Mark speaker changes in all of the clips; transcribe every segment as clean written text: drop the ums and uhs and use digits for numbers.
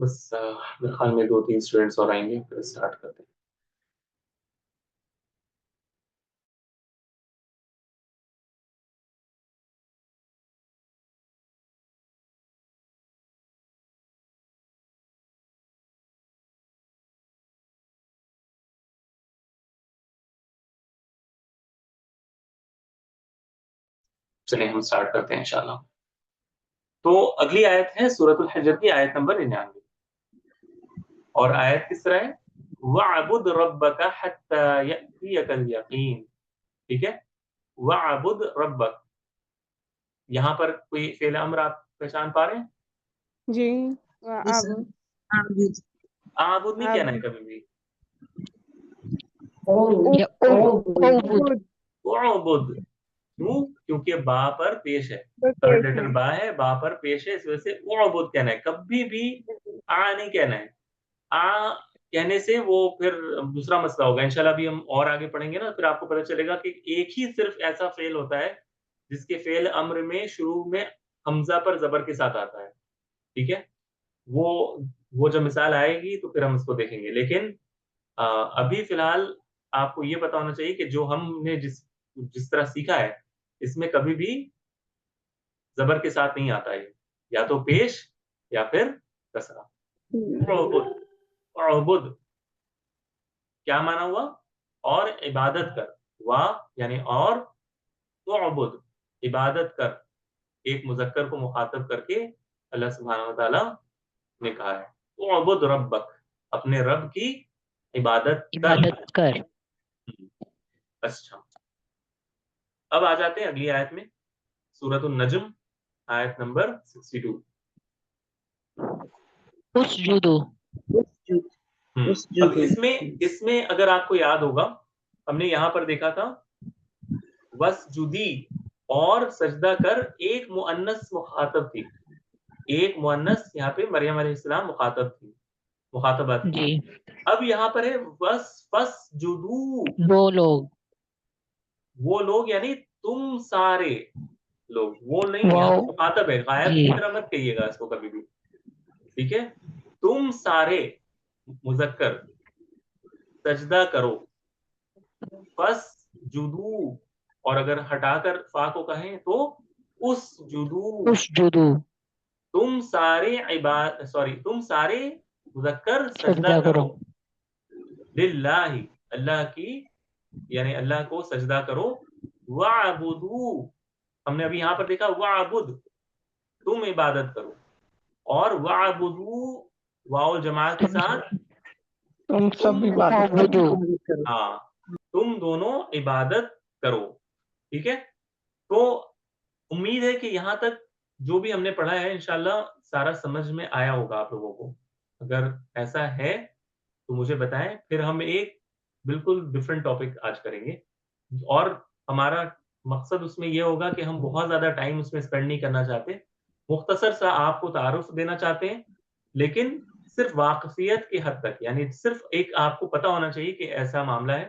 Speaker 1: بس میرے خیال میں 2-3 اسٹوڈینٹس اور آئیں گے پھر اسٹارٹ کرتے ہیں. چلیں ہم اسٹارٹ کرتے ہیں انشاءاللہ. تو اگلی آیت ہے سورۃ الحجر کی آیت نمبر 99 اور آیت کس طرح ہے وَعْبُدْ رَبَّكَ حَتَّى يَأْتِيَكَ الْيَقِينُ. ٹھیک ہے, وَعْبُدْ رَبَّكَ, یہاں پر کوئی فعل امر آپ پہچان پا رہے ہیں؟
Speaker 2: جی
Speaker 1: عابد نہیں کہنا ہے کبھی بھی, اعبد. کیوں؟ کیونکہ با پر پیش ہے, تھرڈ لیٹر با ہے, با پر پیش ہے, اس وجہ سے اعبد کہنا ہے, کبھی بھی آ نہیں کہنا ہے. آ کہنے سے وہ پھر دوسرا مسئلہ ہوگا انشاءاللہ. ابھی ہم اور آگے پڑھیں گے نا, پھر آپ کو پتہ چلے گا کہ ایک ہی صرف ایسا فعل ہوتا ہے جس کے فعل امر میں شروع میں حمزہ پر زبر کے ساتھ آتا ہے. ٹھیک ہے, وہ جب مثال آئے گی تو پھر ہم اس کو دیکھیں گے. لیکن ابھی فی الحال آپ کو یہ پتا ہونا چاہیے کہ جو ہم نے جس طرح سیکھا ہے اس میں کبھی بھی زبر کے ساتھ نہیں آتا ہے, یا تو پیش یا پھر کسرہ. اعبد کیا مانا ہوا؟ اور عبادت کر. وا یعنی اور, اعبد عبادت کر. ایک مذکر کو مخاطب کر کے اللہ سبحانہ و تعالی نے کہا ہے اعبد ربک, اپنے رب کی عبادت کر. اچھا, اب آ جاتے ہیں اگلی آیت میں, سورۃ النجم آیت نمبر 62. اب اس میں اگر آپ کو یاد ہوگا ہم نے یہاں پر دیکھا تھا وسجدی اور سجدہ کر, ایک مؤنث مخاطب تھی. ایک مؤنث یہاں پہ مریم علیہ السلام مخاطبہ تھی. اب یہاں پر ہے وسجدو, وہ لوگ یعنی تم سارے لوگ, وہ نہیں یہاں مخاطب ہے, غائب کی طرح مت کہیے گا اس کو کبھی بھی. ٹھیک ہے, تم سارے مذکر سجدہ کرو. فسجدو, اور اگر ہٹا کر فا کو کہیں تو اسجدو. تم سارے مذکر سجدہ کرو. للہ, اللہ کی یعنی اللہ کو سجدہ کرو. وعبدو, ہم نے ابھی یہاں پر دیکھا وعبد تم عبادت کرو, اور وعبدو واو جماعت کے ساتھ
Speaker 2: تم سب عبادت کرو.
Speaker 1: ہاں, تم دونوں عبادت کرو. ٹھیک ہے, تو امید ہے کہ یہاں تک جو بھی ہم نے پڑھا ہے انشاءاللہ سارا سمجھ میں آیا ہوگا آپ لوگوں کو. اگر ایسا ہے تو مجھے بتائیں, پھر ہم ایک بالکل ڈفرینٹ ٹاپک آج کریں گے, اور ہمارا مقصد اس میں یہ ہوگا کہ ہم بہت زیادہ ٹائم اس میں اسپینڈ نہیں کرنا چاہتے, مختصر سا آپ کو تعارف دینا چاہتے ہیں, لیکن صرف واقفیت کی حد تک. یعنی صرف ایک آپ کو پتا ہونا چاہیے کہ ایسا معاملہ ہے,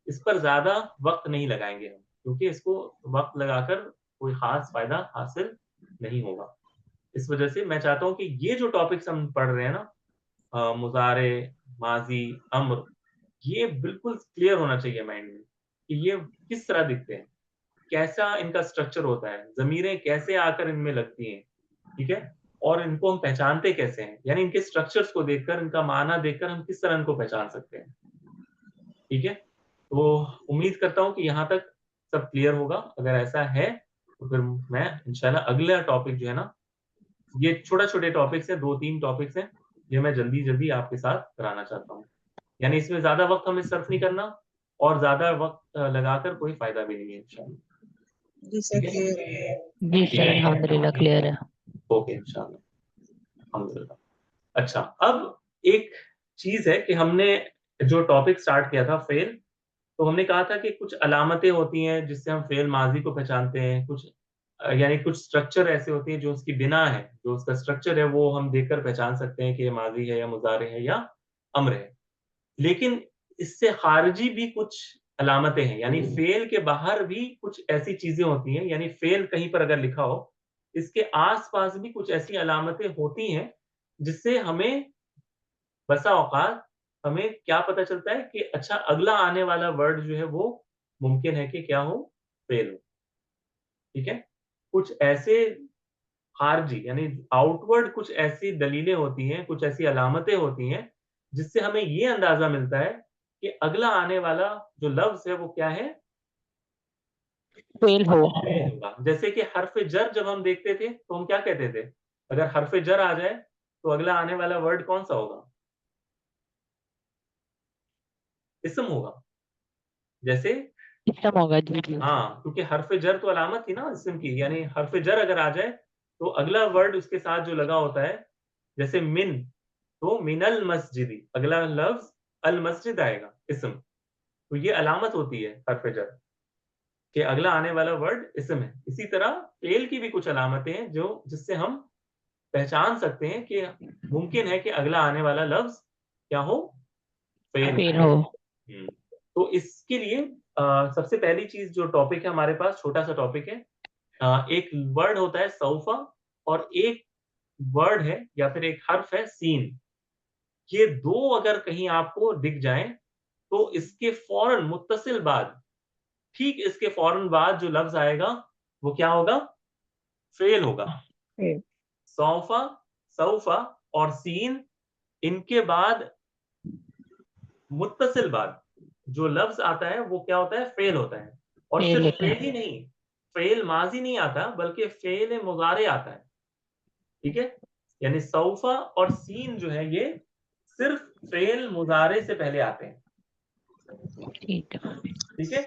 Speaker 1: اس پر زیادہ وقت نہیں لگائیں گے ہم, کیونکہ اس کو وقت لگا کر کوئی خاص فائدہ حاصل نہیں ہوگا. اس وجہ سے میں چاہتا ہوں کہ یہ جو ٹاپکس ہم پڑھ رہے ہیں نا, مضارع, ماضی, امر, یہ بالکل کلیئر ہونا چاہیے مائنڈ میں کہ یہ کس طرح دکھتے ہیں, کیسا ان کا سٹرکچر ہوتا ہے, ضمیریں کیسے آ کر ان میں لگتی ہیں. ٹھیک ہے, اور ان کو ہم پہچانتے کیسے ہیں, یعنی ان کے سٹرکچرز کو دیکھ کر, ان کا معنی دیکھ کر ہم کس طرح ان کو پہچان سکتے ہیں. ٹھیک ہے, تو امید کرتا ہوں کہ یہاں تک سب کلیئر ہوگا. اگر ایسا ہے تو پھر میں انشاءاللہ اگلا ٹاپک جو ہے نا, یہ چھوٹے ٹاپکس ہیں, 2-3 ٹاپکس ہیں, یہ میں جلدی آپ کے ساتھ کرانا چاہتا ہوں. یعنی اس میں زیادہ وقت ہمیں صرف نہیں کرنا, اور زیادہ وقت لگا کر کوئی فائدہ بھی نہیں ہے انشاءاللہ.
Speaker 3: جی سر الحمدللہ کلیئر ہے.
Speaker 1: اوکے انشاءاللہ الحمدللہ. اچھا, اب ایک چیز ہے کہ ہم نے جو ٹاپک سٹارٹ کیا تھا فعل, تو ہم نے کہا تھا کہ کچھ علامتیں ہوتی ہیں جس سے ہم فعل ماضی کو پہچانتے ہیں, کچھ یعنی کچھ سٹرکچر ایسے ہوتے ہیں جو اس کی بنا ہے, جو اس کا سٹرکچر ہے وہ ہم دیکھ کر پہچان سکتے ہیں کہ یہ ماضی ہے یا مضارع ہے یا امر ہے. لیکن اس سے خارجی بھی کچھ علامتیں ہیں, یعنی فعل کے باہر بھی کچھ ایسی چیزیں ہوتی ہیں, یعنی فعل کہیں پر اگر لکھا ہو اس کے آس پاس بھی کچھ ایسی علامتیں ہوتی ہیں جس سے ہمیں بسا اوقات ہمیں کیا پتہ چلتا ہے کہ اچھا اگلا آنے والا ورڈ جو ہے وہ ممکن ہے کہ کیا ہو، فیل ہو. ٹھیک ہے، کچھ ایسے خارجی یعنی آؤٹ ورڈ کچھ ایسی دلیلیں ہوتی ہیں، کچھ ایسی علامتیں ہوتی ہیں جس سے ہمیں یہ اندازہ ملتا ہے کہ اگلا آنے والا جو لفظ ہے وہ کیا ہے،
Speaker 3: فیل ہو.
Speaker 1: فیل ہوگا. جیسے کہ حرف جر جب ہم دیکھتے تھے تو ہم کیا کہتے تھے، اگر حرف جر آ جائے تو اگلا آنے والا ورڈ کون سا ہوگا، اسم ہوگا. جیسے
Speaker 3: اسم ہوگا. جی جی.
Speaker 1: ہاں، کیونکہ حرف جر تو علامت تھی نا اسم کی، یعنی حرف جر اگر آ جائے تو اگلا ورڈ اس کے ساتھ جو لگا ہوتا ہے، جیسے من، تو من المسجد، اگلا لفظ المسجد آئے گا، اسم. تو یہ علامت ہوتی ہے حرف جر کہ اگلا آنے والا ورڈ اسم ہے. اسی طرح فعل کی بھی کچھ علامتیں ہیں جو جس سے ہم پہچان سکتے ہیں کہ ممکن ہے کہ اگلا آنے والا لفظ کیا ہو، فعل
Speaker 3: فیل
Speaker 1: ہو.
Speaker 3: ہو.
Speaker 1: تو اس کے لیے سب سے پہلی چیز جو ٹاپک ہے ہمارے پاس، چھوٹا سا ٹاپک ہے، ایک ورڈ ہوتا ہے سوفا، اور ایک ورڈ ہے یا پھر ایک حرف ہے سین. یہ دو اگر کہیں آپ کو دکھ جائیں تو اس کے فوراً متصل بعد، ٹھیک اس کے فوراً بعد جو لفظ آئے گا وہ کیا ہوگا، فعل ہوگا. سوفا، سوفا اور سین، ان کے بعد متصل بعد جو لفظ آتا ہے وہ کیا ہوتا ہے، فعل ہوتا ہے. اور
Speaker 3: فیل
Speaker 1: صرف
Speaker 3: ہوتا
Speaker 1: فعل
Speaker 3: ہے.
Speaker 1: ہی نہیں، فعل ماضی نہیں آتا بلکہ فعل مضارع آتا ہے. ٹھیک ہے، یعنی سوفا اور سین جو ہے یہ صرف فعل مضارع سے پہلے آتے ہیں.
Speaker 3: ٹھیک ہے.
Speaker 1: ٹھیک ہے،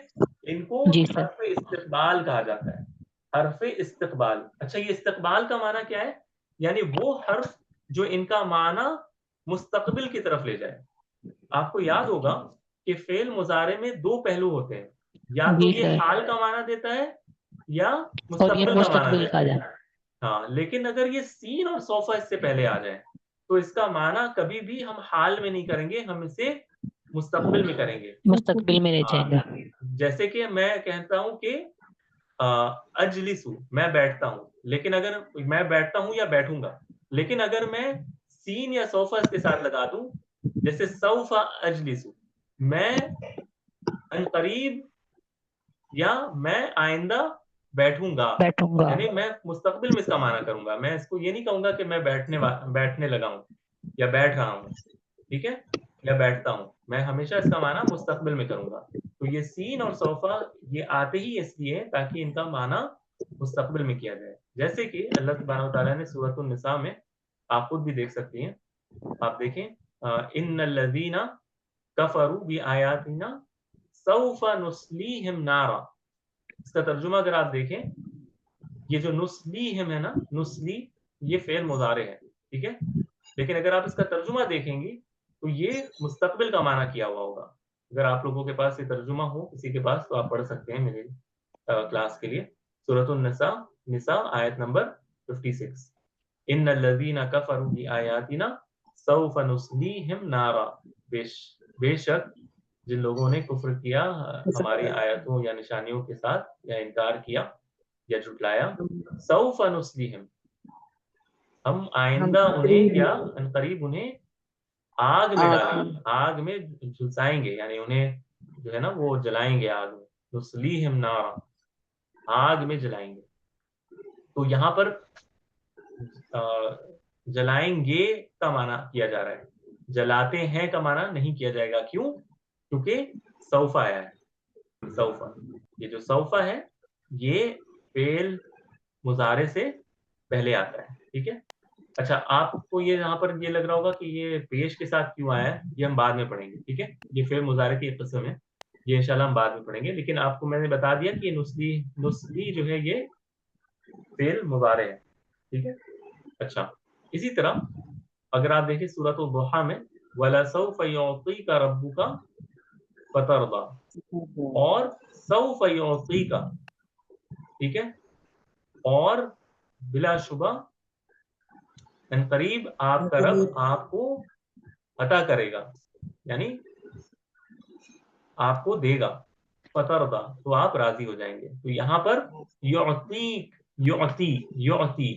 Speaker 1: ان کو
Speaker 3: جی سر.
Speaker 1: حرف استقبال کہا جاتا ہے. حرف استقبال. اچھا یہ استقبال کا معنی کیا ہے، یعنی وہ حرف جو ان کا معنی مستقبل کی طرف لے جائے. آپ کو یاد ہوگا کہ فعل مضارع میں دو پہلو ہوتے ہیں، یا تو
Speaker 3: جی
Speaker 1: یہ
Speaker 3: سر.
Speaker 1: حال کا معنی دیتا ہے یا
Speaker 3: اور یہ
Speaker 1: مستقبل کا معنی
Speaker 3: مستقبل
Speaker 1: دیتا
Speaker 3: کا
Speaker 1: ہے.
Speaker 3: جانا.
Speaker 1: ہاں، لیکن اگر یہ سین اور صوفہ اس سے پہلے آ جائے تو اس کا معنی کبھی بھی ہم حال میں نہیں کریں گے، ہم اسے مستقبل میں کریں گے.
Speaker 3: مستقبل میں رہ جائیں گا.
Speaker 1: جیسے کہ میں کہتا ہوں کہ اجلسو، میں بیٹھتا ہوں، لیکن اگر میں بیٹھتا ہوں یا بیٹھوں گا، لیکن اگر میں سین یا صوفہ اس کے ساتھ لگا دوں، جیسے سوفا اجلسو، میں ان قریب یا میں آئندہ بیٹھوں گا،
Speaker 3: بیٹھوں گا.
Speaker 1: یعنی میں مستقبل میں اس کا معنی کروں گا. میں اس کو یہ نہیں کہوں گا کہ میں بیٹھنے لگا ہوں یا بیٹھ رہا ہوں. ٹھیک ہے، یا بیٹھتا ہوں، میں ہمیشہ اس کا معنی مستقبل میں کروں گا. تو یہ سین اور صوفہ یہ آتے ہی اس لیے تاکہ ان کا معنی مستقبل میں کیا جائے. جیسے کہ اللہ سبحانہ وتعالیٰ نے سورۃ النساء میں، آپ خود بھی دیکھ سکتی ہیں، آپ دیکھیں، ان الذین کفروا بآیاتنا سوف نصلیہم نارا. اس کا ترجمہ اگر آپ دیکھیں، یہ جو نصلیہم ہے نا، نصلی یہ فعل مضارع ہے. ٹھیک ہے، لیکن اگر آپ اس کا ترجمہ دیکھیں گی تو یہ مستقبل کا معنی کیا ہوا ہوگا. اگر آپ لوگوں کے پاس یہ ترجمہ ہو کسی کے پاس تو آپ پڑھ سکتے ہیں میرے کلاس کے لیے. سورۃ النساء آیت نمبر 56، ان الذین کفروا بآیاتنا سوف نصلیہم نارا. بے شک جن لوگوں نے کفر کیا ہماری آیتوں یا نشانیوں کے ساتھ، یا انکار کیا یا جھٹلایا، سوف نصلیہم، ہم آئندہ انہیں یا ان قریب انہیں آگ میں ڈالیں گے، آگ میں جھلسائیں گے، یعنی انہیں جو ہے نا وہ جلائیں گے آگ میں. نصلیہم نارا، آگ میں جلائیں گے. تو یہاں پر جلائیں گے کا معنی کیا جا رہا ہے، جلاتے ہیں کا معنی نہیں کیا جائے گا. کیوں؟ کیونکہ سوفا آیا ہے. سوفا، یہ جو سوفا ہے یہ فعل مضارع سے پہلے آتا ہے. ٹھیک ہے، اچھا آپ کو یہ یہاں پر یہ لگ رہا ہوگا کہ یہ پیش کے ساتھ کیوں آیا ہے، یہ ہم بعد میں پڑھیں گے. ٹھیک ہے، یہ فعل مضارع کی ایک قسم ہے، یہ انشاءاللہ ہم بعد میں پڑھیں گے. لیکن آپ کو میں نے بتا دیا کہ نصلی جو ہے یہ فعل مضارع ہے. ٹھیک ہے، اچھا اسی طرح اگر آپ دیکھیں سورۃ الضحیٰ میں، وَلَسَوْفَ يُعْطِيكَ رَبُّكَ فَتَرْضَىٰ، اور سوف یعطیک، ٹھیک ہے، اور بلا شبہ ان قریب آپ کا رب آپ کو عطا کرے گا، یعنی آپ کو دے گا. فترضا، تو آپ راضی ہو جائیں گے. تو یہاں پر یعطیک، یعطی، یعطی،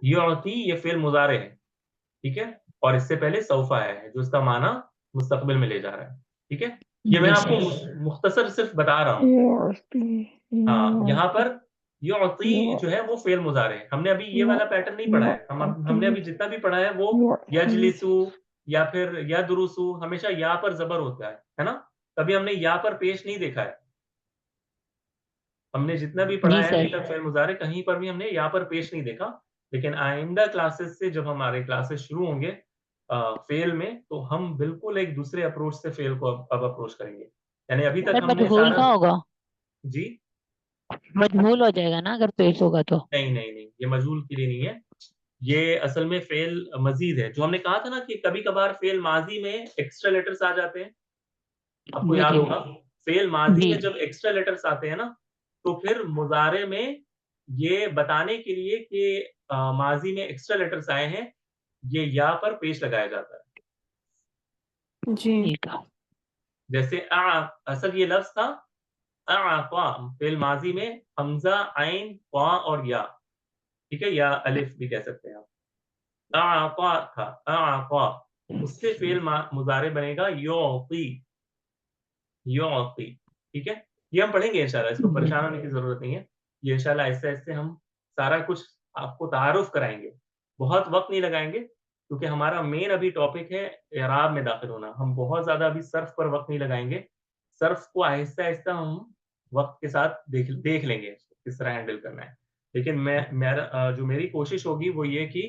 Speaker 1: یعطی یہ فعل مضارع ہے. ٹھیک ہے, اور اس سے پہلے سوفا ہے جو اس کا معنی مستقبل میں لے جا رہا ہے. ٹھیک ہے, یہ میں
Speaker 3: جی
Speaker 1: آپ کو
Speaker 3: سر.
Speaker 1: مختصر صرف بتا رہا ہوں. ہاں, یہاں پر یعطی جو ہے وہ فعل مضارع ہے. ہم نے ابھی یہ والا پیٹرن نہیں پڑھا ہے. ہم نے ابھی جتنا بھی پڑھا ہے وہ یجلسو یا پھر یدرسو, ہمیشہ یا پر زبر ہوتا ہے نا. کبھی ہم نے یا پر پیش نہیں دیکھا ہے. ہم نے جتنا بھی پڑھا
Speaker 3: جی
Speaker 1: ہے
Speaker 3: سر.
Speaker 1: ابھی تک فعل مضارع کہیں پر بھی ہم نے یا پر پیش نہیں دیکھا. لیکن آئندہ کلاسز سے جب ہمارے کلاسز شروع ہوں گے فعل میں, تو ہم بالکل ایک دوسرے اپروچ سے فعل کو اب اپروچ کریں گے. یعنی ابھی تک
Speaker 3: سر
Speaker 1: ہم نے
Speaker 3: مجہول
Speaker 1: سارا,
Speaker 3: کا ہوگا,
Speaker 1: جی
Speaker 3: مجہول ہو جائے گا نا اگر پیش ہوگا تو.
Speaker 1: نہیں, یہ مجہول کے لیے نہیں ہے. یہ اصل میں فعل مزید ہے, جو ہم نے کہا تھا نا کہ کبھی کبھار فعل ماضی میں ایکسٹرا لیٹرز آ جاتے ہیں. آپ کو
Speaker 3: جی
Speaker 1: یاد
Speaker 3: جی
Speaker 1: ہوگا فعل ماضی
Speaker 3: جی
Speaker 1: میں جب ایکسٹرا لیٹرز آتے ہیں نا, تو پھر مضارع میں یہ بتانے کے لیے کہ ماضی میں ایکسٹرا لیٹرز آئے ہیں, یہ یا پر پیش لگایا جاتا ہے.
Speaker 2: جی
Speaker 3: ٹھیک ہے.
Speaker 1: جیسے اصل یہ لفظ تھا اعطا, فعل ماضی میں حمزہ عین قا اور یا, ٹھیک ہے, یا الف بھی کہہ سکتے ہیں آپ. اعطا تھا, اعطا, اس سے فعل مضارع بنے گا یعطی, یعطی. ٹھیک ہے, یہ ہم پڑھیں گے انشاءاللہ, اس کو پریشان ہونے کی ضرورت نہیں ہے. یہ انشاءاللہ ایسے ایسے ہم سارا کچھ آپ کو تعارف کرائیں گے. بہت وقت نہیں لگائیں گے, کیونکہ ہمارا مین ابھی ٹاپک ہے اعراب میں داخل ہونا. ہم بہت زیادہ ابھی صرف پر وقت نہیں لگائیں گے. صرف کو آہستہ آہستہ ہم وقت کے ساتھ دیکھ لیں گے کس طرح ہینڈل کرنا ہے. لیکن جو میری کوشش ہوگی وہ یہ کہ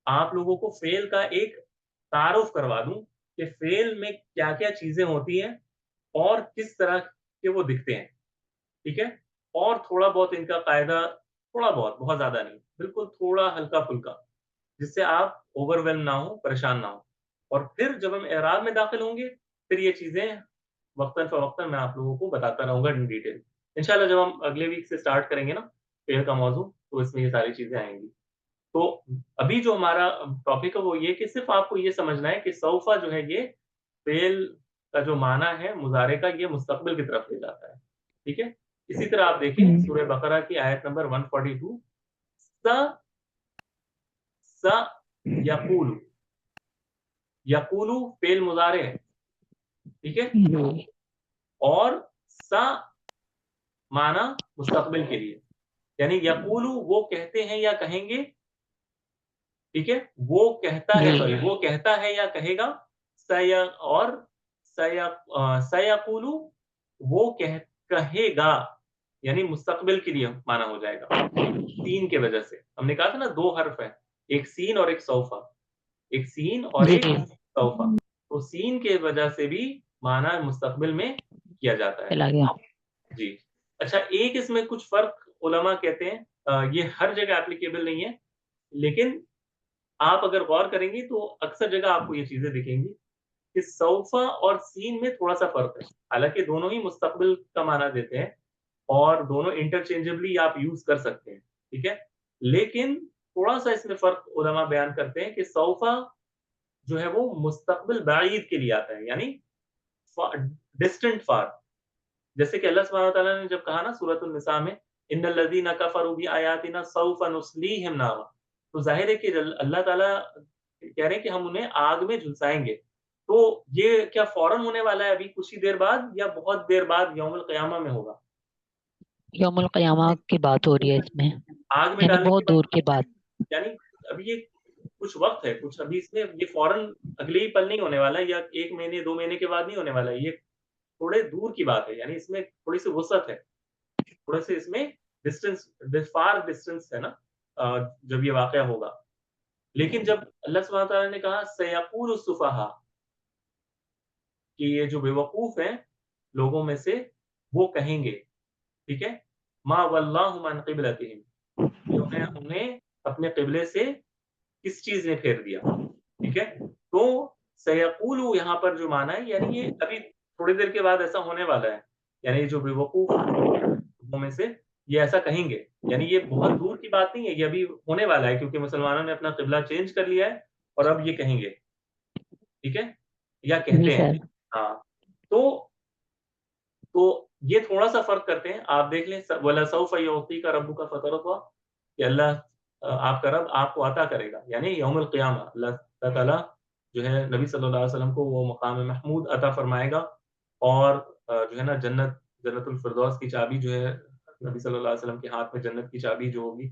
Speaker 1: آپ لوگوں کو فعل کا ایک تعارف کروا دوں کہ فعل میں کیا کیا چیزیں ہوتی ہیں اور کس طرح کے وہ دکھتے ہیں. ٹھیک ہے, اور تھوڑا بہت ان کا قاعدہ, تھوڑا بہت, بہت زیادہ نہیں, بالکل تھوڑا ہلکا پھلکا, جس سے آپ اوور ویلم نہ ہو, پریشان نہ ہو. اور پھر جب ہم اعراب میں داخل ہوں گے, پھر یہ چیزیں وقتاً فوقتاً میں آپ لوگوں کو بتاتا رہوں گا ان ڈیٹیل. انشاءاللہ جب ہم اگلے ویک سے سٹارٹ کریں گے نا فعل کا موضوع, تو اس میں یہ ساری چیزیں آئیں گی. تو ابھی جو ہمارا ٹاپک ہے وہ یہ کہ صرف آپ کو یہ سمجھنا ہے کہ سوفا جو ہے یہ فعل کا جو معنی ہے مضارع کا, یہ مستقبل کی طرف لے جاتا ہے. ٹھیک ہے, اسی طرح آپ دیکھیں سورہ بقرہ کی آیت نمبر 142, س یقول, یقول فعل مضارع ہے. ٹھیک ہے,
Speaker 3: جی
Speaker 1: اور سا معنی مستقبل کے لیے, یعنی یقول وہ کہتے ہیں یا کہیں گے. ٹھیک ہے, وہ کہتا ہے,
Speaker 3: جی
Speaker 1: سوری وہ کہتا ہے یا کہے گا. اور سیقول وہ کہے گا, یعنی مستقبل کے لیے معنی ہو جائے گا. سین کے وجہ سے ہم نے کہا تھا نا دو حرف ہے, ایک سین اور ایک سوفا, ایک سین اور
Speaker 3: جی
Speaker 1: ایک
Speaker 3: جی
Speaker 1: سوفا. تو سین کے وجہ سے بھی معنی مستقبل میں کیا جاتا ہے.
Speaker 3: چلا گیا.
Speaker 1: جی اچھا, ایک اس میں کچھ فرق علماء کہتے ہیں, یہ ہر جگہ اپلیکیبل نہیں ہے, لیکن آپ اگر غور کریں گی تو اکثر جگہ آپ کو یہ چیزیں دکھیں گی کہ سوفا اور سین میں تھوڑا سا فرق ہے. حالانکہ دونوں ہی مستقبل کا معنی دیتے ہیں اور دونوں انٹرچینجبلی آپ یوز کر سکتے ہیں. ٹھیک ہے, لیکن تھوڑا سا اس میں فرق علماء بیان کرتے ہیں کہ سوفا جو ہے وہ مستقبل بعید کے لیے آتا ہے, یعنی ڈسٹنٹ فار. جیسے کہ اللہ سبحانہ وتعالیٰ نے جب کہا نا سورۃ النساء میں, ان الذین کفروا بآیاتنا سوف نصلیہم نارا, تو ظاہر ہے کہ اللہ تعالیٰ کہہ رہے ہیں کہ ہم انہیں آگ میں جھلسائیں گے. تو یہ کیا فوراً ہونے والا ہے ابھی کچھ ہی دیر بعد, یا بہت دیر بعد یوم القیامہ میں ہوگا؟
Speaker 3: یوم القیامہ کی بات ہو رہی ہے اس میں,
Speaker 1: آگ میں
Speaker 3: یعنی
Speaker 1: ڈالنے کے
Speaker 3: بہت دور کی بات.
Speaker 1: بعد, یعنی ابھی یہ کچھ وقت ہے, کچھ ابھی اس میں یہ فوراً اگلے ہی پل نہیں ہونے والا, یا 1 مہینے 2 مہینے کے بعد نہیں ہونے والا. یہ تھوڑے دور کی بات ہے, یعنی اس میں تھوڑی سی وسعت ہے, تھوڑے سے اس میں ڈسٹینس, فار ڈسٹینس ہے نا جب یہ واقعہ ہوگا. لیکن جب اللہ سبحانہ تعالیٰ نے کہا سیقول السفہاء, کہ یہ جو بے وقوف ہیں لوگوں میں سے وہ کہیں گے, ٹھیک ہے, ما واللہ عن قبلتہم, انہیں اپنے قبلے سے کس چیز نے پھیر دیا. ٹھیک ہے, تو سیقول یہاں پر جو معنی ہے, یعنی یہ ابھی تھوڑی دیر کے بعد ایسا ہونے والا ہے, یعنی جو بے وقوف لوگوں میں سے یہ ایسا کہیں گے. یعنی یہ بہت دور کی بات نہیں ہے, یہ ابھی ہونے والا ہے, کیونکہ مسلمانوں نے اپنا قبلہ چینج کر لیا ہے اور اب یہ کہیں گے. ٹھیک ہے, یا
Speaker 3: جی
Speaker 1: کہتے ہیں.
Speaker 3: سر.
Speaker 1: ہاں, تو یہ تھوڑا سا فرق کرتے ہیں. آپ دیکھ لیں وَلَسَوْفَ يُعْطِيكَ رَبُّكَ فَتَرْضَىٰ, کہ اللہ آپ کا رب آپ کو عطا کرے گا, یعنی یوم القیامہ اللہ اللہ تعالیٰ جو ہے نبی صلی اللہ علیہ وسلم کو وہ مقام محمود عطا فرمائے گا، اور جو ہے نا جنت الفردوس کی چابی جو ہے نبی صلی اللہ علیہ وسلم کے ہاتھ میں جنت کی چابی جو ہوگی،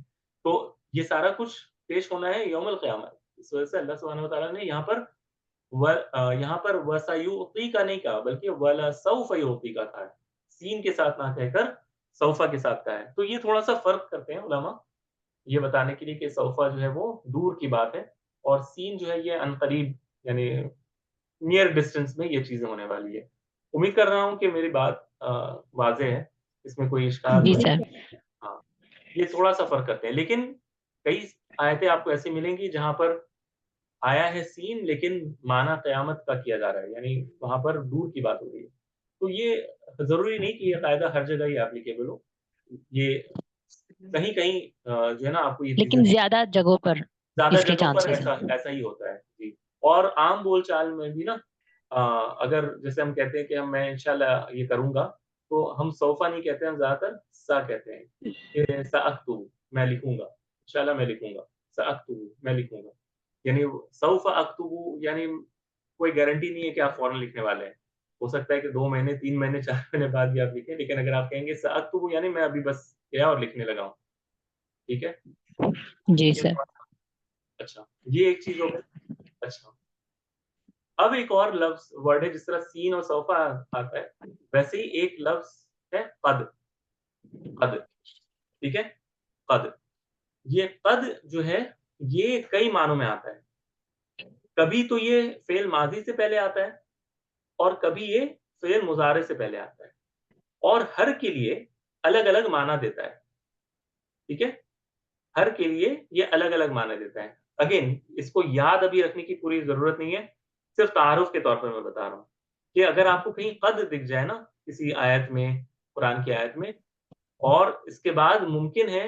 Speaker 1: تو یہ سارا کچھ پیش ہونا ہے یوم القیامہ. اس وجہ سے اللہ سبحانہ وتعالیٰ نے یہاں پر وَسَيُعْطِيكَ کا نہیں کہا بلکہ وَلَسَوْفَ يُعْطِيكَ کا کہا ہے، سین کے ساتھ نہ کہہ کر سوفا کے ساتھ کہا ہے. تو یہ تھوڑا سا فرق کرتے ہیں علماء یہ بتانے کے لیے کہ سوفا جو ہے وہ دور کی بات ہے، اور سین جو ہے یہ عنقریب یعنی نیئر ڈسٹینس میں یہ چیزیں ہونے والی ہے. امید کر رہا ہوں کہ میری بات واضح ہے، اس میں کوئی اشکال
Speaker 3: جی
Speaker 1: نہیں.
Speaker 3: سر.
Speaker 1: ہاں، یہ تھوڑا سا فرق کرتے ہیں، لیکن کئی آیتیں آپ کو ایسی ملیں گی جہاں پر آیا ہے سین لیکن معنی قیامت کا کیا جا رہا ہے، یعنی وہاں پر دور کی بات ہو رہی ہے. تو یہ ضروری نہیں کہ یہ قاعدہ ہر جگہ ہی اپلیکیبل ہو، یہ کہیں کہیں جو ہے نا آپ کو یہ چیزیں
Speaker 3: لیکن زیادہ جگہوں پر
Speaker 1: زیادہ
Speaker 3: اس کے
Speaker 1: جگہوں پر
Speaker 3: چانسز ہیں.
Speaker 1: ایسا ہی ہوتا ہے. جی، اور عام بول چال میں بھی نا اگر جیسے ہم کہتے ہیں کہ میں انشاءاللہ یہ کروں گا، تو ہم سوفا نہیں کہتے ہیں، ہم زیادہ تر سا کہتے ہیں کہ ساکتب میں لکھوں گا، انشاءاللہ میں لکھوں گا، ساکتب میں لکھوں گا. یعنی سوف اکتب یعنی کوئی گارنٹی نہیں ہے کہ آپ فوراً لکھنے والے ہیں، ہو سکتا ہے کہ 2 مہینے 3 مہینے 4 مہینے بعد بھی آپ لکھیں، لیکن اگر آپ کہیں گے ساکتب یعنی میں ابھی بس گیا اور لکھنے لگا ہوں. ٹھیک ہے.
Speaker 3: جی
Speaker 1: یہ
Speaker 3: سر.
Speaker 1: اچھا، یہ ایک چیز ہو گئی. اچھا، اب ایک اور لفظ ورڈ ہے، جس طرح سین اور صوفہ آتا ہے ویسے ہی ایک لفظ ہے قد. قد، ٹھیک ہے، قد. یہ قد جو ہے یہ کئی معنوں میں آتا ہے. کبھی تو یہ فعل ماضی سے پہلے آتا ہے، اور کبھی یہ فعل مضارع سے پہلے آتا ہے، اور ہر کے لیے الگ الگ معنی دیتا ہے. ٹھیک ہے، ہر کے لیے یہ الگ الگ معنی دیتا ہے. اگین اس کو یاد ابھی رکھنے کی پوری ضرورت نہیں ہے، صرف تعارف کے طور پر میں بتا رہا ہوں کہ اگر آپ کو کہیں قد دکھ جائے نا کسی آیت میں، قرآن کی آیت میں، اور اس کے بعد ممکن ہے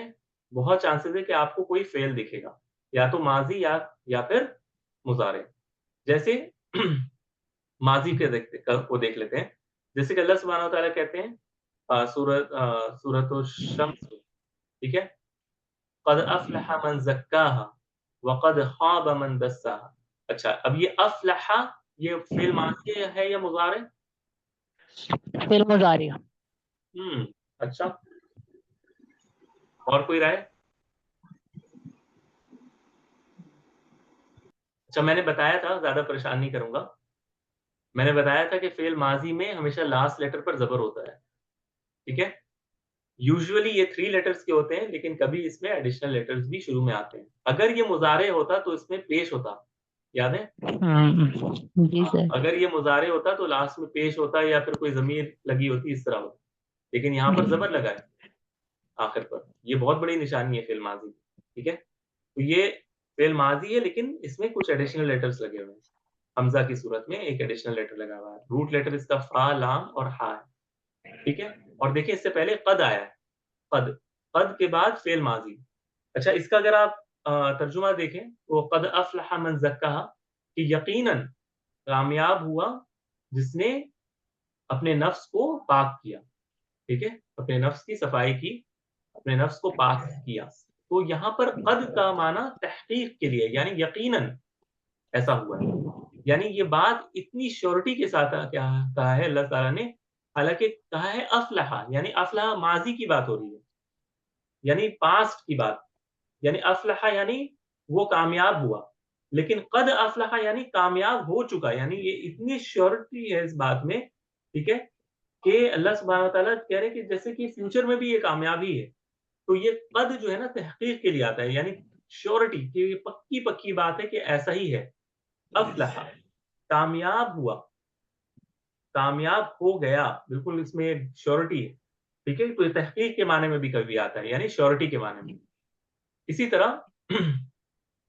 Speaker 1: بہت چانسز ہے کہ آپ کو کوئی فعل دکھے گا، یا تو ماضی یا پھر مضارع. جیسے ماضی کے کو دیکھ لیتے ہیں، جیسے کہ اللہ سبحانہ وتعالیٰ کہتے ہیں سورۃ الشمس، ٹھیک ہے، قد افلح من زکاها وقد خاب من دساها. اچھا، اب یہ افلح یہ فعل ماضی ہے یا مضارع؟
Speaker 3: فعل مضارع.
Speaker 1: اچھا، اور کوئی رائے؟ اچھا، میں نے بتایا تھا، زیادہ پریشان نہیں کروں گا، میں نے بتایا تھا کہ فعل ماضی میں ہمیشہ لاسٹ لیٹر پر زبر ہوتا ہے. ٹھیک ہے، یوزولی یہ 3 لیٹرز کے ہوتے ہیں، لیکن کبھی اس میں ایڈیشنل لیٹرز بھی شروع میں آتے ہیں. اگر یہ مضارع ہوتا تو اس میں پیش ہوتا، یاد ہے؟
Speaker 3: جی سر.
Speaker 1: اگر یہ مضارع ہوتا تو لاسٹ میں پیش ہوتا یا پھر کوئی ضمیر لگی ہوتی، اس طرح ہوتا، لیکن یہاں پر زبر لگا ہے آخر پر. یہ بہت بڑی نشانی ہے فعل ماضی. ٹھیک ہے، تو یہ فعل ماضی ہے لیکن اس میں کچھ ایڈیشنل لیٹرز لگے ہوئے ہیں. حمزہ کی صورت میں ایک ایڈیشنل لیٹر لگا ہوا ہے. روٹ لیٹر اس کا فا، لام اور ہا ہے. ٹھیک ہے، اور دیکھیں اس سے پہلے قد آیا ہے، قد کے بعد فعل ماضی. اچھا، اس کا اگر آپ ترجمہ دیکھیں تو قد افلح من زکاها کہ یقیناً کامیاب ہوا جس نے اپنے نفس کو پاک کیا. ٹھیک ہے، اپنے نفس کی صفائی کی، اپنے نفس کو پاک کیا. تو یہاں پر قد کا معنی تحقیق کے لیے، یعنی یقیناً ایسا ہوا ہے. یعنی یہ بات اتنی شیورٹی کے ساتھ کہا ہے اللہ تعالیٰ نے، حالانکہ کہا ہے افلح، یعنی افلح ماضی کی بات ہو رہی ہے، یعنی پاسٹ کی بات، یعنی افلح یعنی وہ کامیاب ہوا، لیکن قد افلح یعنی کامیاب ہو چکا. یعنی یہ اتنی شیورٹی ہے اس بات میں، ٹھیک ہے، کہ اللہ سبحانہ وتعالیٰ کہہ رہے کہ جیسے کہ فیوچر میں بھی یہ کامیابی ہے. تو یہ قد جو ہے نا تحقیق کے لیے آتا ہے، یعنی شیورٹی کہ یہ پکی پکی بات ہے کہ ایسا ہی ہے. افلح کامیاب ہوا، کامیاب ہو گیا، بالکل اس میں شیورٹی ہے. ٹھیک ہے، تو یہ تحقیق کے معنی میں بھی کبھی آتا ہے، یعنی شیورٹی کے معنی میں. اسی طرح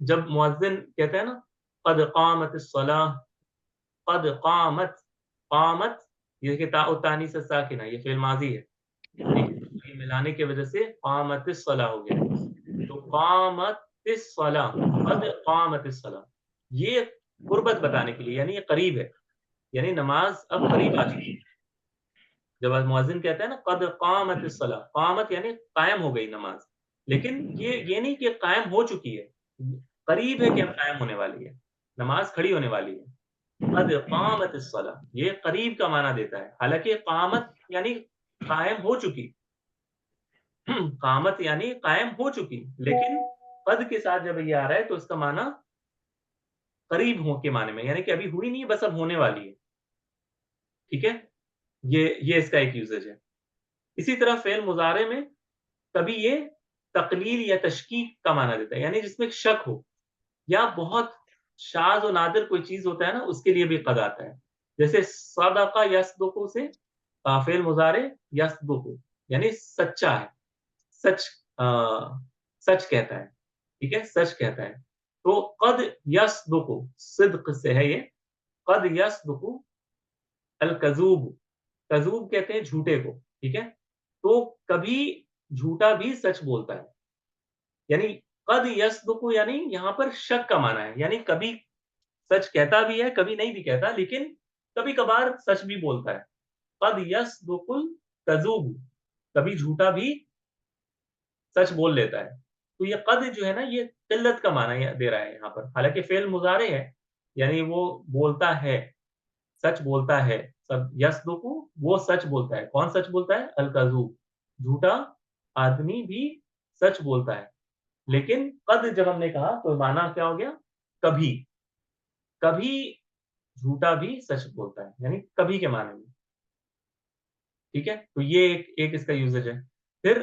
Speaker 1: جب مؤذن کہتا ہے نا قد قامت الصلاۃ، قد قامت، قامت یہ کہ تا تانیث ساکنہ یہ فعل ماضی ہے. ٹھیک ہے، یہ ملانے کی وجہ سے قامت الصلاۃ ہو گیا. تو قامت الصلاۃ، قد قامت الصلاۃ، یہ قربت بتانے کے لیے، یعنی یہ قریب ہے، یعنی نماز اب قریب آ چکی ہے. جب مؤذن کہتا ہے نا قد قامت الصلاۃ، قامت یعنی قائم ہو گئی نماز، لیکن یہ نہیں کہ قائم ہو چکی ہے، قریب ہے کہ اب قائم ہونے والی ہے. نماز کھڑی ہونے والی ہے. قد قامت الصلاۃ یہ قریب کا معنی دیتا ہے, حالانکہ قامت یعنی قائم ہو چکی, قامت یعنی قائم ہو چکی, لیکن قد کے ساتھ جب یہ آ رہا ہے تو اس کا معنی قریب ہو کے معنی میں, یعنی کہ ابھی ہوئی نہیں بس اب ہونے والی ہے. ٹھیک ہے, یہ اس کا ایک یوزیج ہے. اسی طرح فعل مضارع میں کبھی یہ تقلیل یا تشکیک کا معنی دیتا ہے, یعنی جس میں شک ہو یا بہت شاذ و نادر کوئی چیز ہوتا ہے نا, اس کے لیے بھی قد آتا ہے. جیسے صدق یصدق سے فعل مضارع یصدق یعنی سچا ہے, سچ سچ کہتا ہے. ٹھیک ہے, سچ کہتا ہے. تو قد یصدق صدق سے ہے یہ, قد یصدق الکذوب, کذوب کہتے ہیں جھوٹے کو. ٹھیک ہے, تو کبھی جھوٹا بھی سچ بولتا ہے. یعنی قد یصدق یعنی یہاں پر شک کا معنی ہے, یعنی کبھی سچ کہتا بھی ہے کبھی نہیں بھی کہتا, لیکن کبھی کبھار سچ بھی بولتا ہے. قد یصدق الکذوب کبھی جھوٹا بھی سچ بول لیتا ہے. تو یہ قد جو ہے نا یہ قلت کا معنی دے رہا ہے یہاں پر, حالانکہ فعل مضارع ہے یعنی وہ بولتا ہے, سچ بولتا ہے. سب یصدق وہ سچ بولتا ہے. کون سچ بولتا ہے؟ الکذوب, جھوٹا آدمی بھی سچ بولتا ہے. لیکن قد جب ہم نے کہا تو معنی کیا ہو گیا؟ کبھی, کبھی جھوٹا بھی سچ بولتا ہے, یعنی کبھی کے معنی میں. ٹھیک ہے, تو یہ ایک اس کا یوزیج ہے. پھر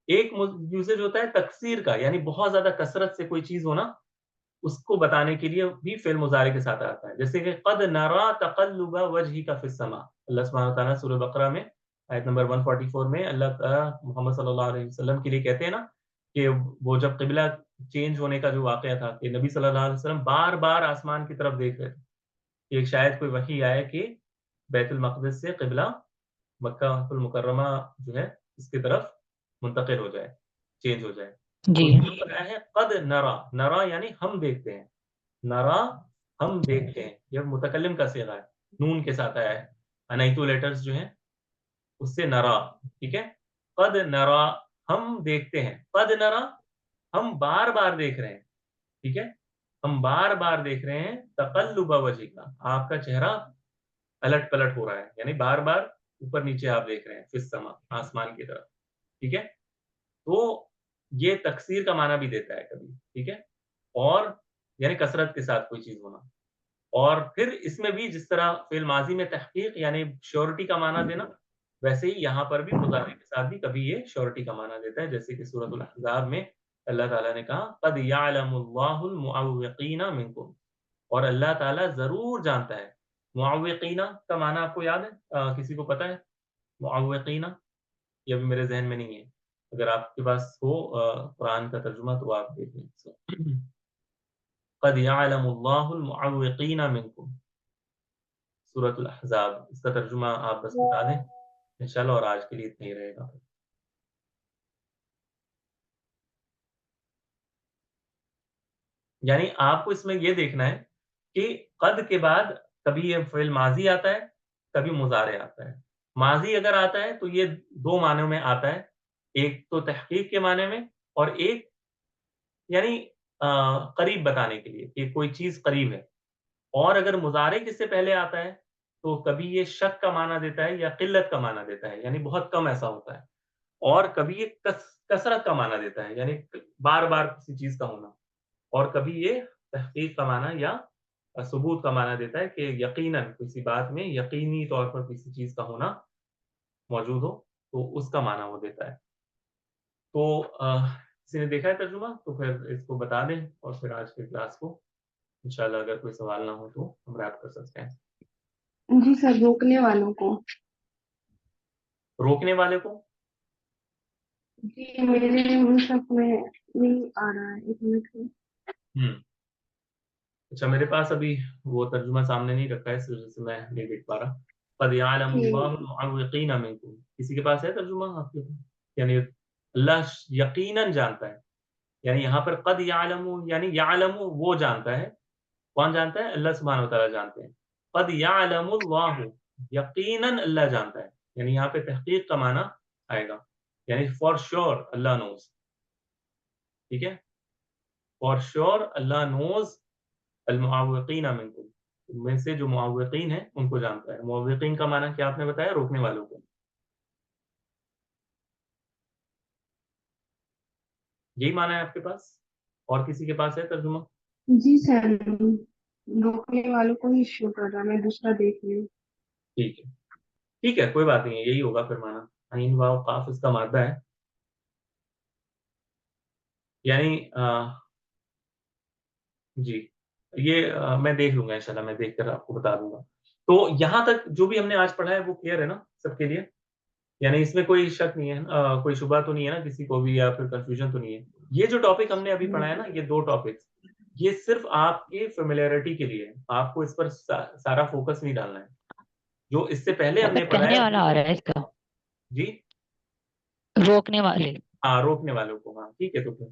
Speaker 1: ایک یوزیج ہوتا ہے تکثیر کا, یعنی بہت زیادہ کثرت سے کوئی چیز ہونا, اس کو بتانے کے لیے بھی فعل مضارع کے ساتھ آتا ہے. جیسے کہ قد نرا تقلب وجهك في السماء, اللہ سبحانہ وتعالیٰ سورہ بقرہ میں آیت نمبر 144 میں اللہ تعالیٰ محمد صلی اللہ علیہ وسلم کے لیے کہتے ہیں نا کہ وہ جب قبلہ چینج ہونے کا جو واقعہ تھا کہ نبی صلی اللہ علیہ وسلم بار بار آسمان کی طرف دیکھ رہے تھے کہ شاید کوئی وحی آئے کہ بیت المقدس سے قبلہ مکہ المکرمہ جو ہے اس کی طرف منتقل ہو جائے, چینج ہو جائے.
Speaker 3: جی
Speaker 1: تو یہ بتایا ہے قد نرا, نرا یعنی ہم دیکھتے ہیں, نرا ہم دیکھتے ہیں, یہ متکلم کا صیغہ ہے, نون کے ساتھ آیا ہے, انائتو لیٹرز جو ہیں اس سے نرا. ٹھیک ہے, قد نرا ہم دیکھتے ہیں, قد نرا ہم بار بار دیکھ رہے ہیں. ٹھیک ہے, ہم بار بار دیکھ رہے ہیں تقلب وجهك, آپ کا چہرہ الٹ پلٹ ہو رہا ہے, یعنی بار بار اوپر نیچے آپ دیکھ رہے ہیں, فی السماء آسمان کی طرف. ٹھیک ہے, تو یہ تکثیر کا معنی بھی دیتا ہے کبھی. ٹھیک ہے, اور یعنی کثرت کے ساتھ کوئی چیز ہونا. اور پھر اس میں بھی جس طرح فعل ماضی میں تحقیق یعنی شیورٹی کا معنی دینا, ویسے ہی یہاں پر بھی مضارع کے ساتھ بھی کبھی یہ شیورٹی کا معنی دیتا ہے. جیسے کہ سورۃ الاحزاب میں اللہ تعالیٰ نے کہا قد یعلم اللہ المعوقین منکم, اور اللہ تعالیٰ ضرور جانتا ہے. معوقین کا معنی آپ کو یاد ہے؟ کسی کو پتا ہے معوقین؟ یہ ابھی میرے ذہن میں نہیں ہے, اگر آپ کے پاس ہو قرآن کا ترجمہ تو آپ دیکھ لیں. قد یعلم اللہ المعوقین منکم, سورۃ الاحزاب, اس کا ترجمہ آپ بس بتا دیں انشاءاللہ, اور آج کے لیے اتنا ہی رہے گا. یعنی آپ کو اس میں یہ دیکھنا ہے کہ قد کے بعد کبھی یہ فعل ماضی آتا ہے کبھی مضارع آتا ہے. ماضی اگر آتا ہے تو یہ دو معنوں میں آتا ہے, ایک تو تحقیق کے معنی میں, اور ایک یعنی قریب بتانے کے لیے کہ کوئی چیز قریب ہے. اور اگر مضارع کس سے پہلے آتا ہے تو کبھی یہ شک کا معنی دیتا ہے یا قلت کا معنی دیتا ہے, یعنی بہت کم ایسا ہوتا ہے. اور کبھی یہ کثرت کا معنی دیتا ہے, یعنی بار بار کسی چیز کا ہونا. اور کبھی یہ تحقیق کا معنی یا ثبوت کا معنی دیتا ہے کہ یقیناً کسی بات میں یقینی طور پر کسی چیز کا ہونا موجود ہو, تو اس کا معنی وہ دیتا ہے. تو کسی نے دیکھا ہے ترجمہ تو پھر اس کو بتا دیں, اور پھر آج کے کلاس کو انشاءاللہ اگر کوئی سوال نہ ہو تو ہم ریپ کر سکتے ہیں.
Speaker 2: جی سر, روکنے والوں کو.
Speaker 1: روکنے والے کو
Speaker 2: جی میرے مصحف میں نہیں آ رہا ہے, ایک منٹ میں.
Speaker 1: اچھا, میرے پاس ابھی وہ ترجمہ سامنے نہیں رکھا ہے, اس وجہ سے میں نہیں دیکھ پا رہا. قد یعلم اللہ المعوقین منکم, کسی کے پاس ہے ترجمہ آپ کے پاس؟ یعنی اللہ یقیناً جانتا ہے, یعنی یہاں پر قد یعلم یعنی یعلم وہ جانتا ہے. کون جانتا ہے؟ اللہ سبحانہ وتعالیٰ جانتے ہیں. قد یعلم اللہ یقیناً اللہ جانتا ہے, یعنی یہاں پہ تحقیق کا معنی آئے گا, یعنی فار شیور اللہ نوز. ٹھیک ہے, فار شیور اللہ نوز المعوقین منکم، تم میں سے جو معوقین ہیں ان کو جانتا ہے. معوقین کا معنی کیا آپ نے بتایا؟ روکنے والوں کو. یہی معنی ہے آپ کے پاس؟ اور کسی کے پاس ہے ترجمہ؟
Speaker 2: جی سر، روکنے والوں کو ہی شو کر رہا، میں دوسرا دیکھ رہی ہوں.
Speaker 1: ٹھیک ہے، ٹھیک ہے، کوئی بات نہیں ہے، یہی ہوگا پھر معنی. عین واو قاف اس کا مادہ ہے، یعنی جی یہ میں دیکھ لوں گا انشاءاللہ، میں دیکھ کر آپ کو بتا دوں گا. تو یہاں تک جو بھی ہم نے آج پڑھا ہے وہ کلیئر ہے نا سب کے لیے؟ یعنی اس میں کوئی شک نہیں ہے، کوئی شبہ تو نہیں ہے نا کسی کو بھی، یا پھر کنفیوژن تو نہیں ہے؟ یہ جو ٹاپک ہم نے ابھی پڑھا ہے نا، یہ 2 ٹاپکس، یہ صرف آپ کی فیملیرٹی کے لیے ہے، آپ کو اس پر سارا فوکس نہیں ڈالنا ہے. جو اس سے پہلے ہم نے
Speaker 3: مطلب
Speaker 1: پڑھا ہے
Speaker 3: کہنے والا آ رہا ہے اس کا،
Speaker 1: جی
Speaker 3: روکنے والے.
Speaker 1: ہاں، روکنے والوں کو. ہاں ٹھیک ہے، تو پھر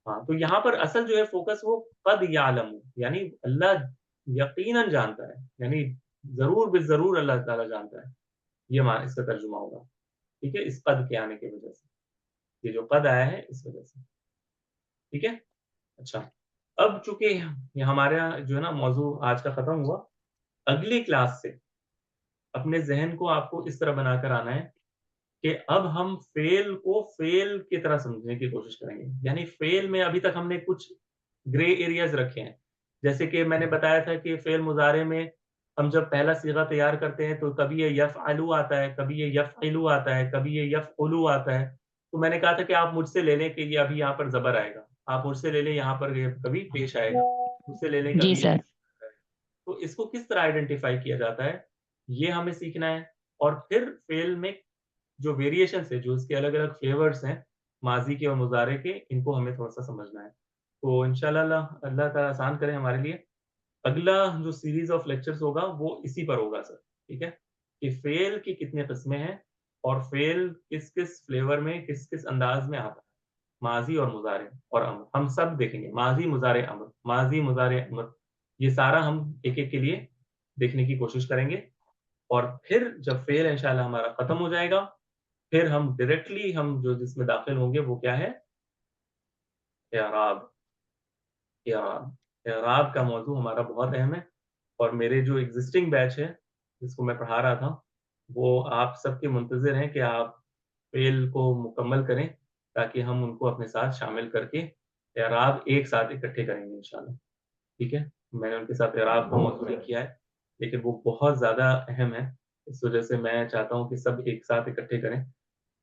Speaker 1: ہاں، تو یہاں پر اصل جو ہے فوکس وہ قد یعلم، یعنی اللہ یقیناً جانتا ہے، یعنی ضرور بالضرور اللہ تعالیٰ جانتا ہے. یہ اس کا ترجمہ ہوگا. ٹھیک ہے، اس قد کے آنے کی وجہ سے، یہ جو قد آیا ہے اس وجہ سے. ٹھیک ہے. اچھا، اب چونکہ یہ ہمارا جو ہے نا موضوع آج کا ختم ہوا، اگلی کلاس سے اپنے ذہن کو آپ کو اس طرح بنا کر آنا ہے کہ اب ہم فعل کو فعل کی طرح سمجھنے کی کوشش کریں گے. یعنی فعل میں ابھی تک ہم نے کچھ گرے ایریاز رکھے ہیں، جیسے کہ میں نے بتایا تھا کہ فعل مضارع میں ہم جب پہلا صیغہ تیار کرتے ہیں تو کبھی یہ یفعلو آتا ہے، کبھی یہ یفعلو آتا ہے، کبھی یہ یفعلو آتا ہے. تو میں نے کہا تھا کہ آپ مجھ سے لے لیں کہ یہ ابھی یہاں پر زبر آئے گا، آپ مجھ سے لے لیں یہاں پر یہ کبھی پیش آئے گا، مجھ سے لے لیں
Speaker 3: جی
Speaker 1: کبھی یہ.
Speaker 3: سر.
Speaker 1: تو اس کو کس طرح آئیڈینٹیفائی کیا جاتا ہے یہ ہمیں سیکھنا ہے. اور پھر فعل میں جو ویریشنس ہے، جو اس کے الگ الگ فلیورز ہیں ماضی کے اور مضارع کے، ان کو ہمیں تھوڑا سا سمجھنا ہے. تو انشاءاللہ اللہ تعالیٰ آسان کرے ہمارے لیے. اگلا جو سیریز آف لیکچرز ہوگا وہ اسی پر ہوگا سر. ٹھیک ہے، کہ فعل کی کتنے قسمیں ہیں اور فعل کس کس فلیور میں کس کس انداز میں آتا ہے، ماضی اور مضارع اور امر ہم سب دیکھیں گے. ماضی مضارع امر، ماضی مضارع امر، یہ سارا ہم ایک ایک کے لیے دیکھنے کی کوشش کریں گے. اور پھر جب فعل انشاءاللہ ہمارا ختم ہو جائے گا، پھر ہم ڈائریکٹلی ہم جو جس میں داخل ہوں گے وہ کیا ہے؟ اعراب. اعراب، اعراب کا موضوع ہمارا بہت اہم ہے. اور میرے جو ایگزسٹنگ بیچ ہے جس کو میں پڑھا رہا تھا، وہ آپ سب کے منتظر ہیں کہ آپ فعل کو مکمل کریں تاکہ ہم ان کو اپنے ساتھ شامل کر کے اعراب ایک ساتھ اکٹھے کریں گے انشاءاللہ. ٹھیک ہے، میں نے ان کے ساتھ اعراب کا موضوع نہیں کیا ہے، لیکن وہ بہت زیادہ اہم ہے، اس وجہ سے میں چاہتا ہوں کہ سب ایک ساتھ اکٹھے کریں.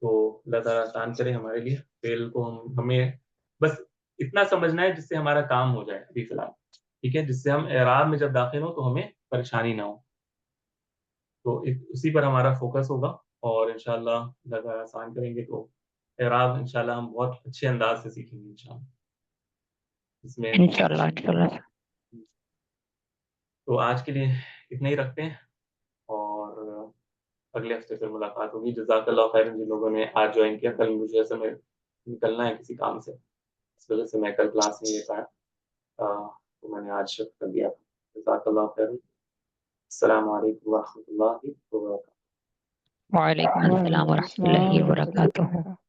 Speaker 1: تو اللہ تعالیٰ آسان کرے ہمارے لیے. فعل کو ہمیں بس اتنا سمجھنا ہے جس سے ہمارا کام ہو جائے ابھی فی الحال. ٹھیک ہے، جس سے ہم اعراب میں جب داخل ہوں تو ہمیں پریشانی نہ ہو. تو اسی پر ہمارا فوکس ہوگا، اور انشاءاللہ اللہ تعالیٰ آسان کریں گے تو اعراب انشاءاللہ ہم بہت اچھے انداز سے سیکھیں گے انشاءاللہ. اس میں
Speaker 3: انشاءاللہ انشاءاللہ.
Speaker 1: تو آج کے لیے اتنا ہی رکھتے ہیں، اور اگلے ہفتے پھر ملاقات ہوگی. جزاک اللہ خیر جن لوگوں نے آج جوائن کیا. کل مجھے اصل میں نکلنا ہے کسی کام سے، اس وجہ سے میں کل کلاس نہیں لے پایا، تو میں نے آج شفٹ کر دیا. جزاک اللہ خیر. السلام علیکم ورحمۃ اللہ وبرکاتہ.
Speaker 3: وعلیکم السلام ورحمۃ اللہ وبرکاتہ.